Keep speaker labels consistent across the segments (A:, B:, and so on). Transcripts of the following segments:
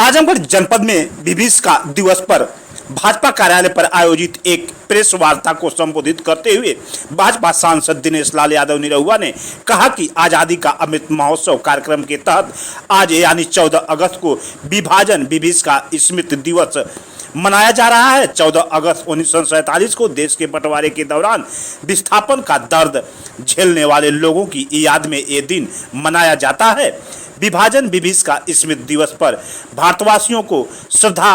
A: आजमगढ़ जनपद में विभीषिका दिवस पर भाजपा कार्यालय पर आयोजित एक प्रेस वार्ता को संबोधित करते हुए भाजपा सांसद दिनेश लाल यादव निरहुआ ने कहा कि आजादी का अमृत महोत्सव कार्यक्रम के तहत आज यानी 14 अगस्त को विभाजन विभीषिका स्मृति दिवस मनाया जा रहा है। 14 अगस्त 1947 को देश के बंटवारे के दौरान विस्थापन का दर्द झेलने वाले लोगों की याद में ये दिन मनाया जाता है। विभाजन विभीषिका स्मृति दिवस पर भारतवासियों को श्रद्धा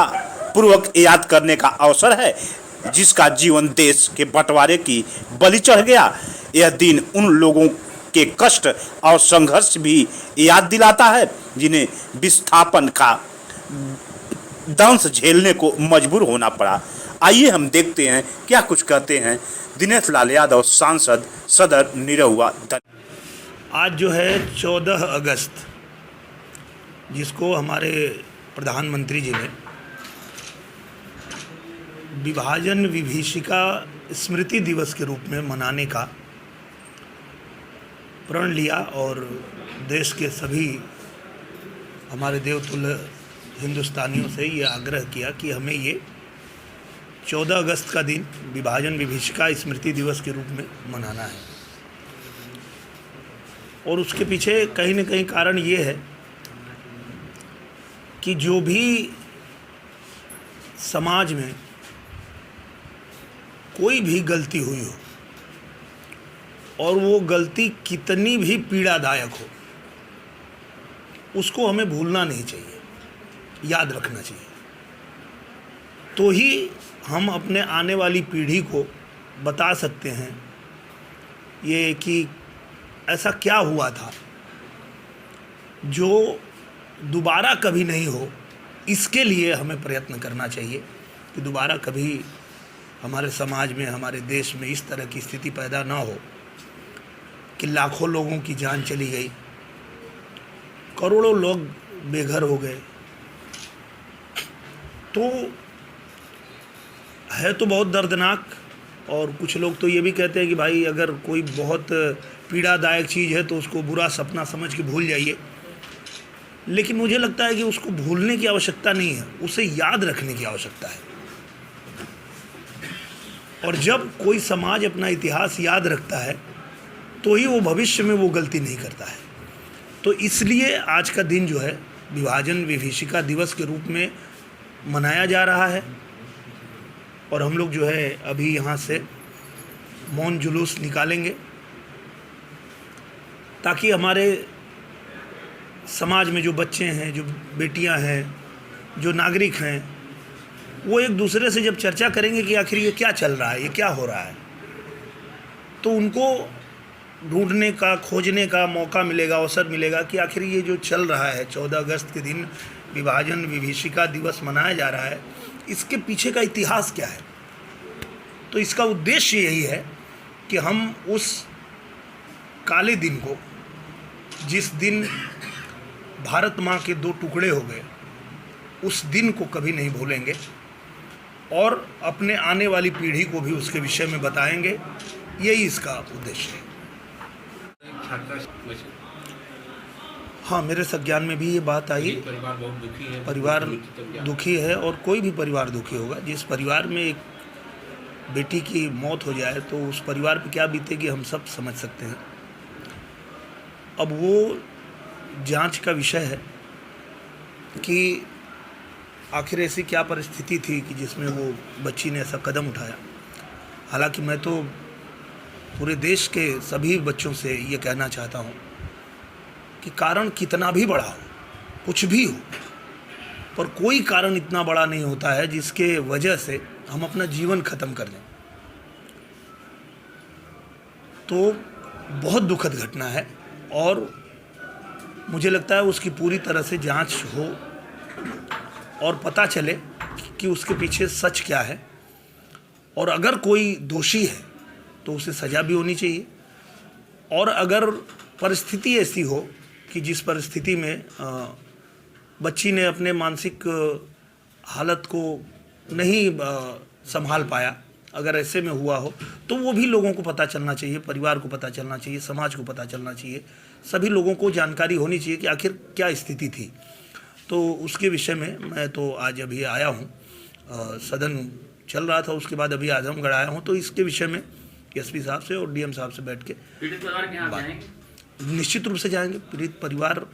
A: पूर्वक याद करने का अवसर है, जिसका जीवन देश के बंटवारे की बलि चढ़ गया। यह दिन उन लोगों के कष्ट और संघर्ष भी याद दिलाता है जिन्हें विस्थापन का दंश झेलने को मजबूर होना पड़ा। आइए हम देखते हैं क्या कुछ कहते हैं दिनेश लाल यादव, सांसद सदर निरहुआ।
B: आज जो है 14 अगस्त, जिसको हमारे प्रधानमंत्री जी ने विभाजन विभीषिका स्मृति दिवस के रूप में मनाने का प्रण लिया और देश के सभी हमारे देवतुल्य हिंदुस्तानियों से ये आग्रह किया कि हमें ये 14 अगस्त का दिन विभाजन विभीषिका स्मृति दिवस के रूप में मनाना है। और उसके पीछे कहीं न कहीं कारण ये है कि जो भी समाज में कोई भी गलती हुई हो और वो गलती कितनी भी पीड़ादायक हो, उसको हमें भूलना नहीं चाहिए, याद रखना चाहिए। तो ही हम अपने आने वाली पीढ़ी को बता सकते हैं ये कि ऐसा क्या हुआ था जो दोबारा कभी नहीं हो। इसके लिए हमें प्रयत्न करना चाहिए कि दोबारा कभी हमारे समाज में, हमारे देश में इस तरह की स्थिति पैदा ना हो कि लाखों लोगों की जान चली गई, करोड़ों लोग बेघर हो गए। तो है तो बहुत दर्दनाक। और कुछ लोग तो ये भी कहते हैं कि भाई अगर कोई बहुत पीड़ादायक चीज़ है तो उसको बुरा सपना समझ के भूल जाइए। लेकिन मुझे लगता है कि उसको भूलने की आवश्यकता नहीं है, उसे याद रखने की आवश्यकता है। और जब कोई समाज अपना इतिहास याद रखता है तो ही वो भविष्य में वो गलती नहीं करता है। तो इसलिए आज का दिन जो है विभाजन विभीषिका दिवस के रूप में मनाया जा रहा है। और हम लोग जो है अभी यहाँ से मौन जुलूस निकालेंगे ताकि हमारे समाज में जो बच्चे हैं, जो बेटियां हैं, जो नागरिक हैं, वो एक दूसरे से जब चर्चा करेंगे कि आखिर ये क्या चल रहा है, ये क्या हो रहा है, तो उनको ढूंढने का, खोजने का मौका मिलेगा, अवसर मिलेगा कि आखिर ये जो चल रहा है 14 अगस्त के दिन विभाजन विभीषिका दिवस मनाया जा रहा है, इसके पीछे का इतिहास क्या है। तो इसका उद्देश्य यही है कि हम उस काले दिन को, जिस दिन भारत माँ के 2 टुकड़े हो गए, उस दिन को कभी नहीं भूलेंगे और अपने आने वाली पीढ़ी को भी उसके विषय में बताएंगे। यही इसका उद्देश्य है। हाँ, मेरे संज्ञान में भी ये बात आई।
C: परिवार बहुत दुखी है,
B: परिवार दुखी है और कोई भी परिवार दुखी होगा। जिस परिवार में एक बेटी की मौत हो जाए तो उस परिवार पे क्या बीतेगी हम सब समझ सकते हैं। अब वो जांच का विषय है कि आखिर ऐसी क्या परिस्थिति थी कि जिसमें वो बच्ची ने ऐसा कदम उठाया। हालांकि मैं तो पूरे देश के सभी बच्चों से ये कहना चाहता हूँ कि कारण कितना भी बड़ा हो, कुछ भी हो, पर कोई कारण इतना बड़ा नहीं होता है जिसके वजह से हम अपना जीवन ख़त्म कर दें। तो बहुत दुखद घटना है और मुझे लगता है उसकी पूरी तरह से जांच हो और पता चले कि उसके पीछे सच क्या है। और अगर कोई दोषी है तो उसे सज़ा भी होनी चाहिए। और अगर परिस्थिति ऐसी हो कि जिस परिस्थिति में बच्ची ने अपने मानसिक हालत को नहीं संभाल पाया, अगर ऐसे में हुआ हो तो वो भी लोगों को पता चलना चाहिए, परिवार को पता चलना चाहिए, समाज को पता चलना चाहिए, सभी लोगों को जानकारी होनी चाहिए कि आखिर क्या स्थिति थी। तो उसके विषय में मैं तो आज अभी आया हूँ, सदन चल रहा था, उसके बाद अभी आजमगढ़ आया हूँ, तो इसके विषय में एसपी साहब से और डीएम साहब से बैठ के
C: पीड़ित परिवार के यहाँ जाएंगे।
B: निश्चित रूप से जाएंगे। पीड़ित परिवार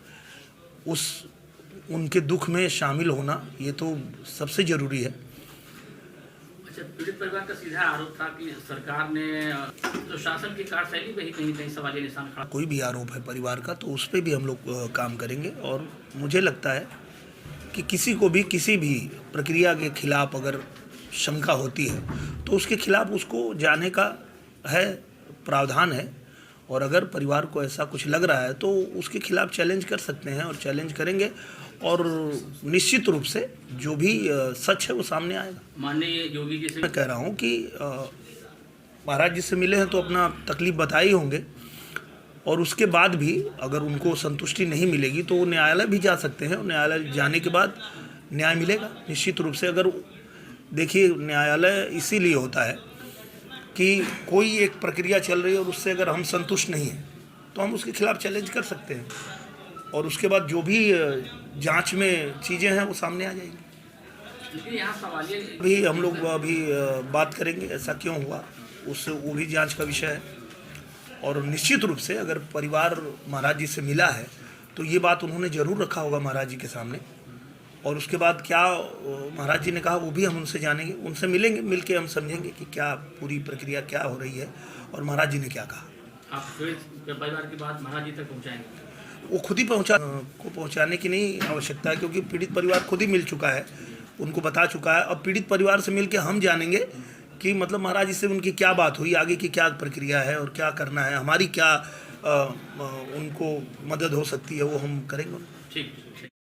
B: उनके दुख में शामिल होना ये तो सबसे ज़रूरी है।
C: अच्छा, पीड़ित परिवार का सीधा आरोप था कि सरकार ने तो शासन की कार्यशैली पे ही कहीं कहीं सवालिया निशान खड़ा।
B: कोई भी आरोप है परिवार का तो उस पर भी हम लोग काम करेंगे, और मुझे लगता है कि किसी को भी किसी भी प्रक्रिया के खिलाफ अगर शंका होती है तो उसके खिलाफ उसको जाने का है, प्रावधान है, और अगर परिवार को ऐसा कुछ लग रहा है तो उसके खिलाफ चैलेंज कर सकते हैं और चैलेंज करेंगे, और निश्चित रूप से जो भी सच है वो सामने आएगा।
C: माननीय योगी जी से
B: मैं कह रहा हूँ कि महाराज जी से मिले हैं तो अपना तकलीफ बताए होंगे, और उसके बाद भी अगर उनको संतुष्टि नहीं मिलेगी तो वो न्यायालय भी जा सकते हैं, और न्यायालय जाने के बाद न्याय मिलेगा निश्चित रूप से। अगर देखिए, न्यायालय इसीलिए होता है कि कोई एक प्रक्रिया चल रही है और उससे अगर हम संतुष्ट नहीं हैं तो हम उसके खिलाफ चैलेंज कर सकते हैं, और उसके बाद जो भी जांच में चीज़ें हैं वो सामने आ जाएंगी।
C: लेकिन यहाँ सवालिया
B: अभी हम लोग अभी बात करेंगे ऐसा क्यों हुआ, उससे वो भी जांच का विषय है। और निश्चित रूप से अगर परिवार महाराज जी से मिला है तो ये बात उन्होंने ज़रूर रखा होगा महाराज जी के सामने, और उसके बाद क्या महाराज जी ने कहा वो भी हम उनसे जानेंगे, उनसे मिलेंगे, मिल के हम समझेंगे कि क्या पूरी प्रक्रिया क्या हो रही है और महाराज जी ने क्या कहा।
C: आप फिर परिवार की बात महाराज जी तक पहुँचाएंगे।
B: वो खुद ही पहुंचाने की नहीं आवश्यकता है, क्योंकि पीड़ित परिवार खुद ही मिल चुका है, उनको बता चुका है। अब पीड़ित परिवार से मिलके हम जानेंगे कि मतलब महाराज जी से उनकी क्या बात हुई, आगे की क्या प्रक्रिया है और क्या करना है, हमारी क्या उनको मदद हो सकती है वो हम करेंगे।
C: ठीक।